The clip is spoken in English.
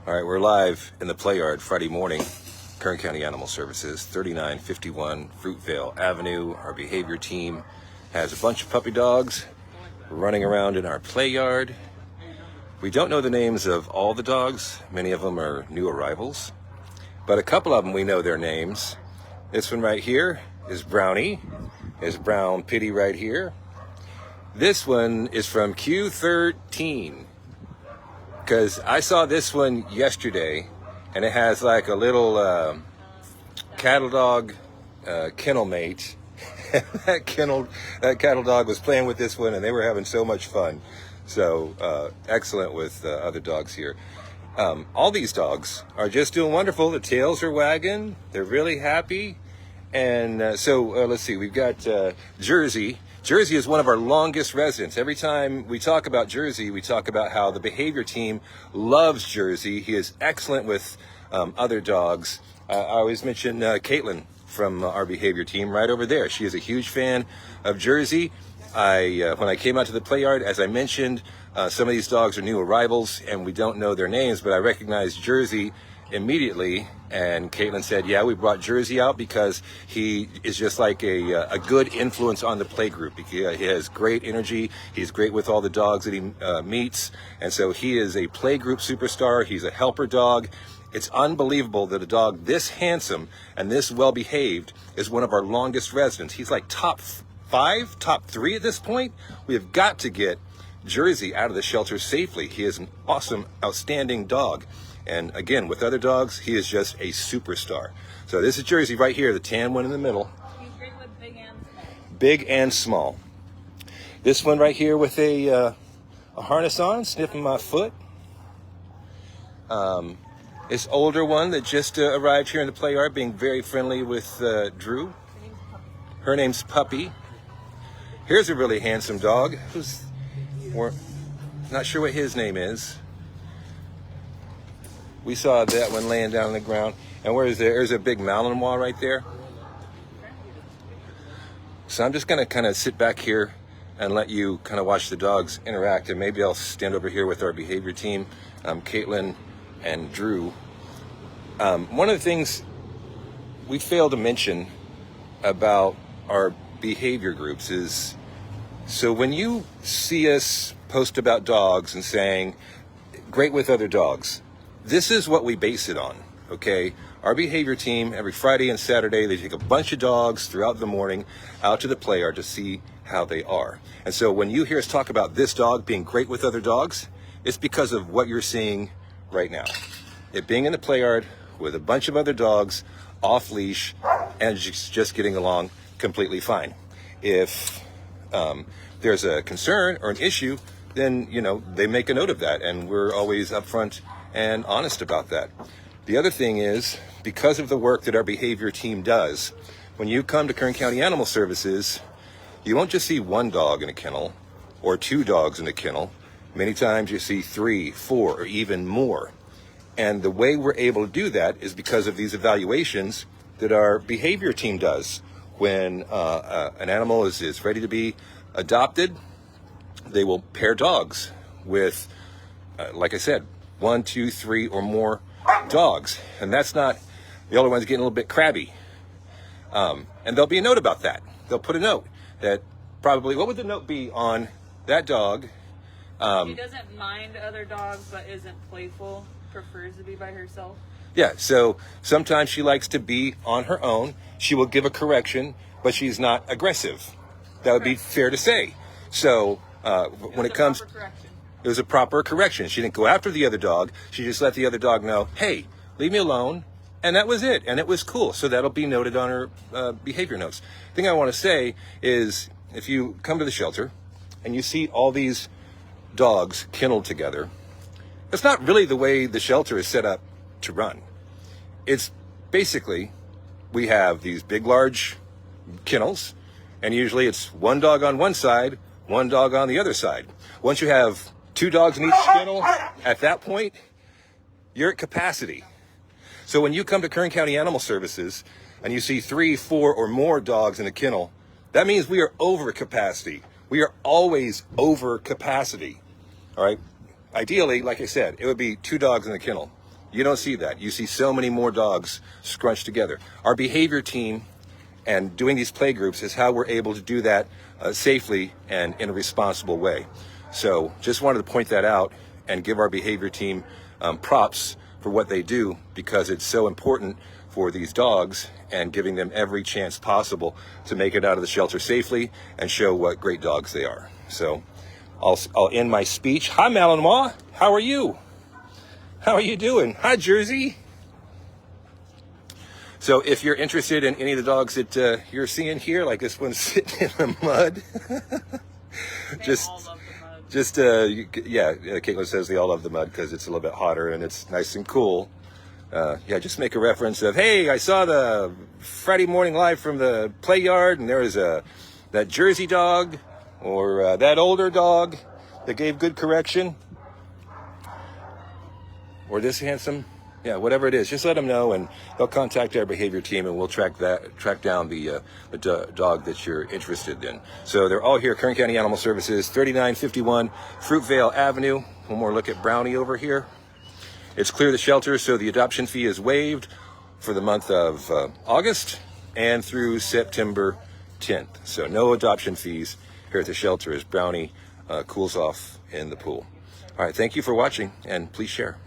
All right, we're live in the play yard Friday morning. Kern County Animal Services, 3951 Fruitvale Avenue. Our behavior team has a bunch of puppy dogs running around in our play yard. We don't know the names of all the dogs. Many of them are new arrivals, but a couple of them we know their names. This one right here is Brownie. Is Brown Pitty right here. This one is from Q13. Because I saw this one yesterday, and it has like a little cattle dog kennel mate. that cattle dog was playing with this one, and they were having so much fun. So excellent with other dogs here. All these dogs are just doing wonderful. The tails are wagging. They're really happy. And so let's see. We've got Jersey. Jersey is one of our longest residents. Every time we talk about Jersey, we talk about how the behavior team loves Jersey. He is excellent with other dogs. I always mention Caitlin from our behavior team right over there. She is a huge fan of Jersey. When I came out to the play yard, as I mentioned, some of these dogs are new arrivals and we don't know their names, but I recognized Jersey immediately. And Caitlin said, yeah, we brought Jersey out because he is just like a good influence on the play group. He has great energy. He's great with all the dogs that he meets. And so he is a play group superstar. He's a helper dog. It's unbelievable that a dog this handsome and this well-behaved is one of our longest residents. He's like top 5, top 3 at this point. We have got to get Jersey out of the shelter safely. He is an awesome, outstanding dog. And again, with other dogs, he is just a superstar. So this is Jersey right here, the tan one in the middle. He's great with big and small. Big and small. This one right here with a harness on, sniffing my foot. This older one that just arrived here in the play yard, being very friendly with Drew. Her name's Puppy. Here's a really handsome dog. We're not sure what his name is. We saw that one laying down on the ground. And there's a big Malinois right there. So I'm just going to kind of sit back here and let you kind of watch the dogs interact. And maybe I'll stand over here with our behavior team, Caitlin and Drew. One of the things we failed to mention about our behavior groups is, so when you see us post about dogs and saying, great with other dogs, this is what we base it on, okay? Our behavior team, every Friday and Saturday, they take a bunch of dogs throughout the morning out to the play yard to see how they are. And so when you hear us talk about this dog being great with other dogs, it's because of what you're seeing right now. It being in the play yard with a bunch of other dogs off leash and just getting along completely fine. If there's a concern or an issue, then, they make a note of that, and we're always upfront and honest about that. The other thing is, because of the work that our behavior team does, when you come to Kern County Animal Services, you won't just see one dog in a kennel or 2 dogs in a kennel. Many times you see 3, 4, or even more. And the way we're able to do that is because of these evaluations that our behavior team does. When an animal is ready to be adopted, they will pair dogs with, like I said, 1, 2, 3, or more dogs. And that's not, the older one's getting a little bit crabby. And there'll be a note about that. They'll put a note that probably, what would the note be on that dog? She doesn't mind other dogs, but isn't playful, prefers to be by herself. Yeah, so sometimes she likes to be on her own. She will give a correction, but she's not aggressive. That would be fair to say. So when it comes... It was a proper correction. She didn't go after the other dog. She just let the other dog know, hey, leave me alone. And that was it. And it was cool. So that'll be noted on her behavior notes. The thing I want to say is, if you come to the shelter and you see all these dogs kenneled together, it's not really the way the shelter is set up to run. It's basically, we have these big, large kennels, and usually it's one dog on one side, one dog on the other side. Once you have 2 dogs in each kennel, at that point, you're at capacity. So when you come to Kern County Animal Services and you see 3, 4, or more dogs in a kennel, that means we are over capacity. We are always over capacity. All right? Ideally, like I said, it would be 2 dogs in the kennel. You don't see that. You see so many more dogs scrunched together. Our behavior team and doing these play groups is how we're able to do that safely and in a responsible way. So just wanted to point that out and give our behavior team props for what they do, because it's so important for these dogs, and giving them every chance possible to make it out of the shelter safely and show what great dogs they are. So I'll end my speech. Hi, Malinois. How are you? How are you doing? Hi, Jersey. So if you're interested in any of the dogs that you're seeing here, like this one's sitting in the mud, Caitlin says they all love the mud because it's a little bit hotter and it's nice and cool. Just make a reference of, hey, I saw the Friday morning live from the play yard, and there was that Jersey dog, or that older dog that gave good correction, or this handsome, whatever it is. Just let them know, and they'll contact our behavior team, and we'll track down the dog that you're interested in. So they're all here, Kern County Animal Services, 3951 Fruitvale Avenue. One more look at Brownie over here. It's clear the shelter, so the adoption fee is waived for the month of August and through September 10th. So no adoption fees here at the shelter as Brownie cools off in the pool. All right, thank you for watching, and please share.